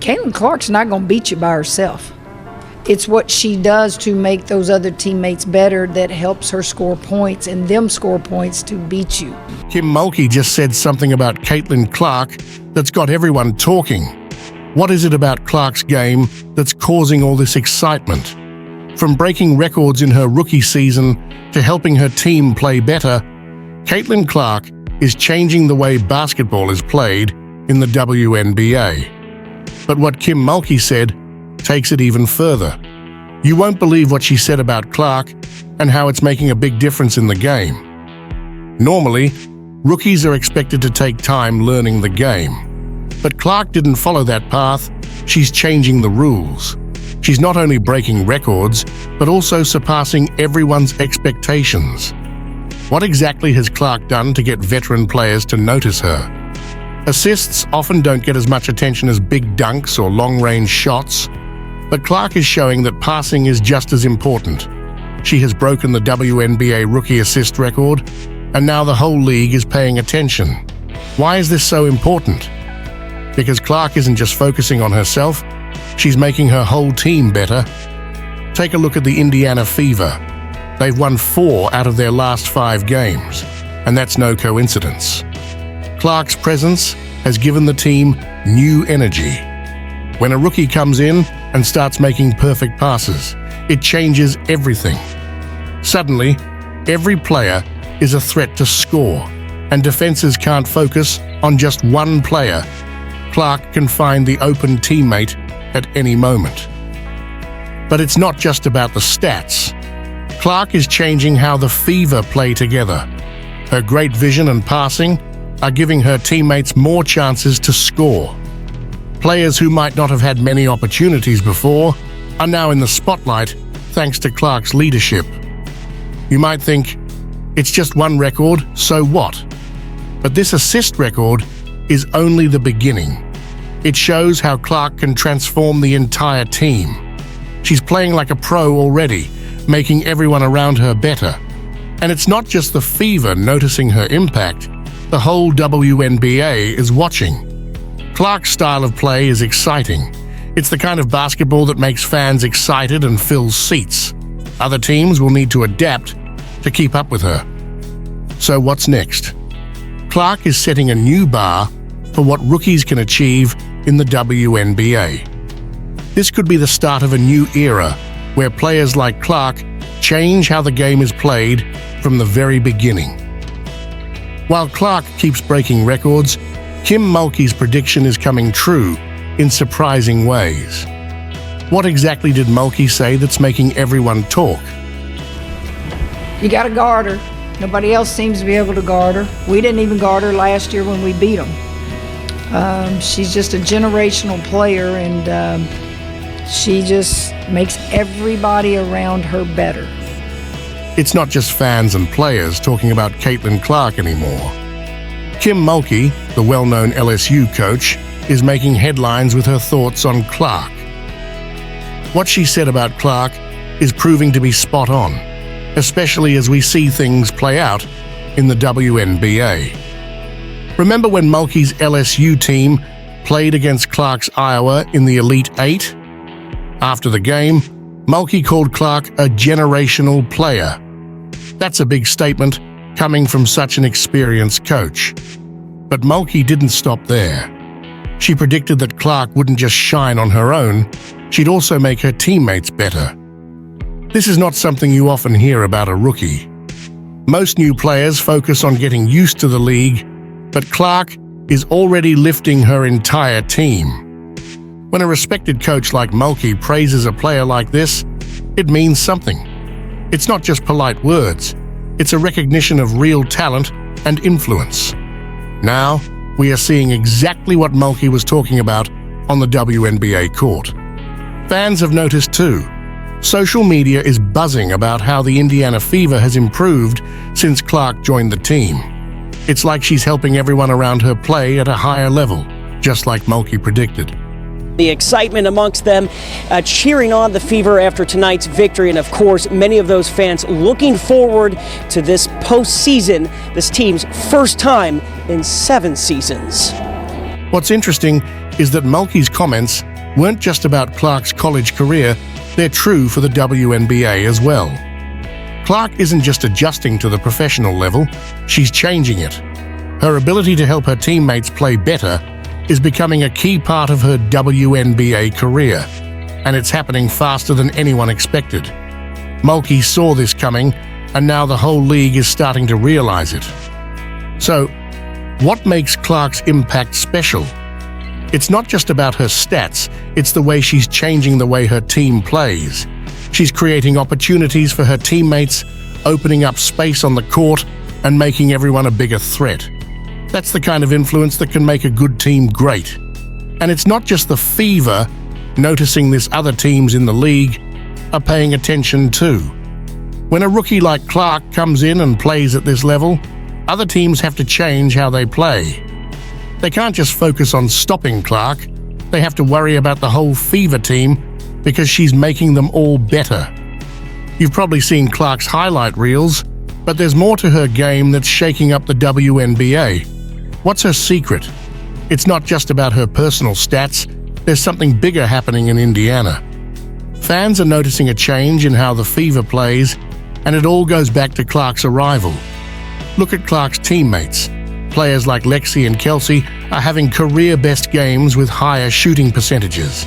Caitlin Clark's not going to beat you by herself. It's what she does to make those other teammates better that helps her score points and them score points to beat you. Kim Mulkey just said something about Caitlin Clark that's got everyone talking. What is it about Clark's game that's causing all this excitement? From breaking records in her rookie season to helping her team play better, Caitlin Clark is changing the way basketball is played in the WNBA. But what Kim Mulkey said takes it even further. You won't believe what she said about Clark and how it's making a big difference in the game. Normally, rookies are expected to take time learning the game. But Clark didn't follow that path. She's changing the rules. She's not only breaking records, but also surpassing everyone's expectations. What exactly has Clark done to get veteran players to notice her? Assists often don't get as much attention as big dunks or long-range shots, but Clark is showing that passing is just as important. She has broken the WNBA rookie assist record, and now the whole league is paying attention. Why is this so important? Because Clark isn't just focusing on herself, she's making her whole team better. Take a look at the Indiana Fever. They've won 4 out of their last 5 games, and that's no coincidence. Clark's presence has given the team new energy. When a rookie comes in and starts making perfect passes, it changes everything. Suddenly, every player is a threat to score, and defenses can't focus on just one player. Clark can find the open teammate at any moment. But it's not just about the stats. Clark is changing how the Fever play together. Her great vision and passing are giving her teammates more chances to score. Players who might not have had many opportunities before are now in the spotlight thanks to Clark's leadership. You might think, it's just one record, so what? But this assist record is only the beginning. It shows how Clark can transform the entire team. She's playing like a pro already, making everyone around her better. And it's not just the Fever noticing her impact, the whole WNBA is watching. Clark's style of play is exciting. It's the kind of basketball that makes fans excited and fills seats. Other teams will need to adapt to keep up with her. So what's next? Clark is setting a new bar for what rookies can achieve in the WNBA. This could be the start of a new era where players like Clark change how the game is played from the very beginning. While Clark keeps breaking records, Kim Mulkey's prediction is coming true in surprising ways. What exactly did Mulkey say that's making everyone talk? You got to guard her. Nobody else seems to be able to guard her. We didn't even guard her last year when we beat them. She's just a generational player, and she just makes everybody around her better. It's not just fans and players talking about Caitlin Clark anymore. Kim Mulkey, the well-known LSU coach, is making headlines with her thoughts on Clark. What she said about Clark is proving to be spot on, especially as we see things play out in the WNBA. Remember when Mulkey's LSU team played against Clark's Iowa in the Elite Eight? After the game, Mulkey called Clark a generational player. That's a big statement coming from such an experienced coach. But Mulkey didn't stop there. She predicted that Clark wouldn't just shine on her own, she'd also make her teammates better. This is not something you often hear about a rookie. Most new players focus on getting used to the league, but Clark is already lifting her entire team. When a respected coach like Mulkey praises a player like this, it means something. It's not just polite words, it's a recognition of real talent and influence. Now, we are seeing exactly what Mulkey was talking about on the WNBA court. Fans have noticed too. Social media is buzzing about how the Indiana Fever has improved since Clark joined the team. It's like she's helping everyone around her play at a higher level, just like Mulkey predicted. The excitement amongst them cheering on the Fever after tonight's victory, and of course many of those fans looking forward to this postseason, this team's first time in 7 seasons. What's interesting is that Mulkey's comments weren't just about Clark's college career, they're true for the WNBA as well. Clark isn't just adjusting to the professional level, she's changing it. Her ability to help her teammates play better is becoming a key part of her WNBA career, and it's happening faster than anyone expected. Mulkey saw this coming, and now the whole league is starting to realize it. So, what makes Clark's impact special? It's not just about her stats, it's the way she's changing the way her team plays. She's creating opportunities for her teammates, opening up space on the court, and making everyone a bigger threat. That's the kind of influence that can make a good team great. And it's not just the Fever noticing this, other teams in the league are paying attention too. When a rookie like Clark comes in and plays at this level, other teams have to change how they play. They can't just focus on stopping Clark, they have to worry about the whole Fever team because she's making them all better. You've probably seen Clark's highlight reels, but there's more to her game that's shaking up the WNBA. What's her secret? It's not just about her personal stats, there's something bigger happening in Indiana. Fans are noticing a change in how the Fever plays, and it all goes back to Clark's arrival. Look at Clark's teammates. Players like Lexi and Kelsey are having career-best games with higher shooting percentages.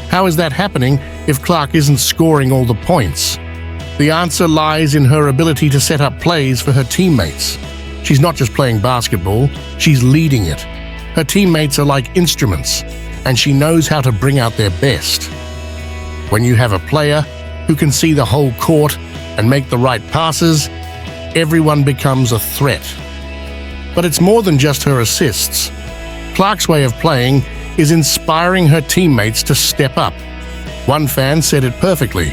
How is that happening if Clark isn't scoring all the points? The answer lies in her ability to set up plays for her teammates. She's not just playing basketball, she's leading it. Her teammates are like instruments, and she knows how to bring out their best. When you have a player who can see the whole court and make the right passes, everyone becomes a threat. But it's more than just her assists. Clark's way of playing is inspiring her teammates to step up. One fan said it perfectly.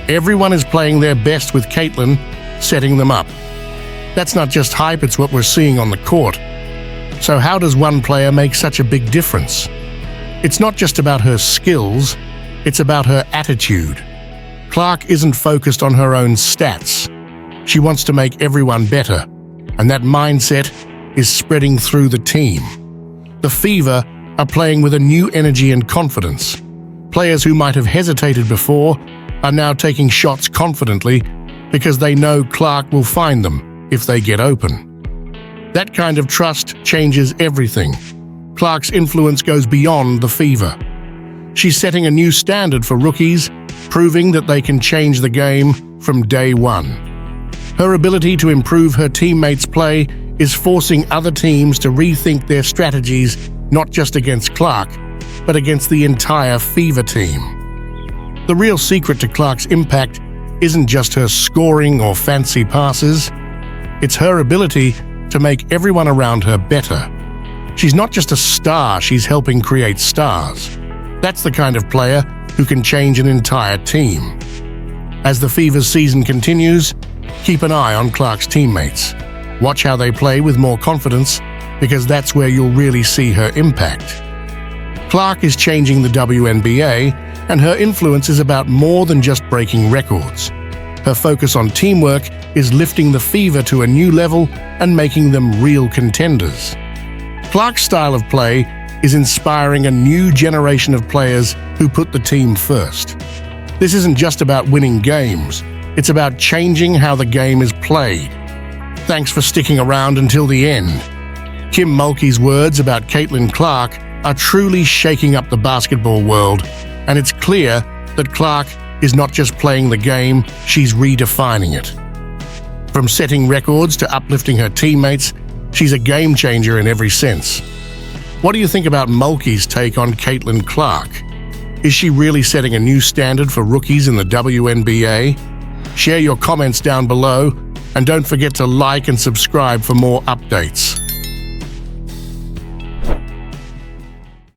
Everyone is playing their best with Caitlin, setting them up. That's not just hype, it's what we're seeing on the court. So how does one player make such a big difference? It's not just about her skills, it's about her attitude. Clark isn't focused on her own stats. She wants to make everyone better, and that mindset is spreading through the team. The Fever are playing with a new energy and confidence. Players who might have hesitated before are now taking shots confidently because they know Clark will find them if they get open. That kind of trust changes everything. Clark's influence goes beyond the Fever. She's setting a new standard for rookies, proving that they can change the game from day one. Her ability to improve her teammates' play is forcing other teams to rethink their strategies, not just against Clark, but against the entire Fever team. The real secret to Clark's impact isn't just her scoring or fancy passes, it's her ability to make everyone around her better. She's not just a star, she's helping create stars. That's the kind of player who can change an entire team. As the Fever's season continues, keep an eye on Clark's teammates. Watch how they play with more confidence, because that's where you'll really see her impact. Clark is changing the WNBA, and her influence is about more than just breaking records. Her focus on teamwork is lifting the Fever to a new level and making them real contenders. Clark's style of play is inspiring a new generation of players who put the team first. This isn't just about winning games, it's about changing how the game is played. Thanks for sticking around until the end. Kim Mulkey's words about Caitlin Clark are truly shaking up the basketball world, and it's clear that Clark is not just playing the game, she's redefining it. From setting records to uplifting her teammates, she's a game changer in every sense. What do you think about Mulkey's take on Caitlin Clark? Is she really setting a new standard for rookies in the WNBA? Share your comments down below, and don't forget to like and subscribe for more updates.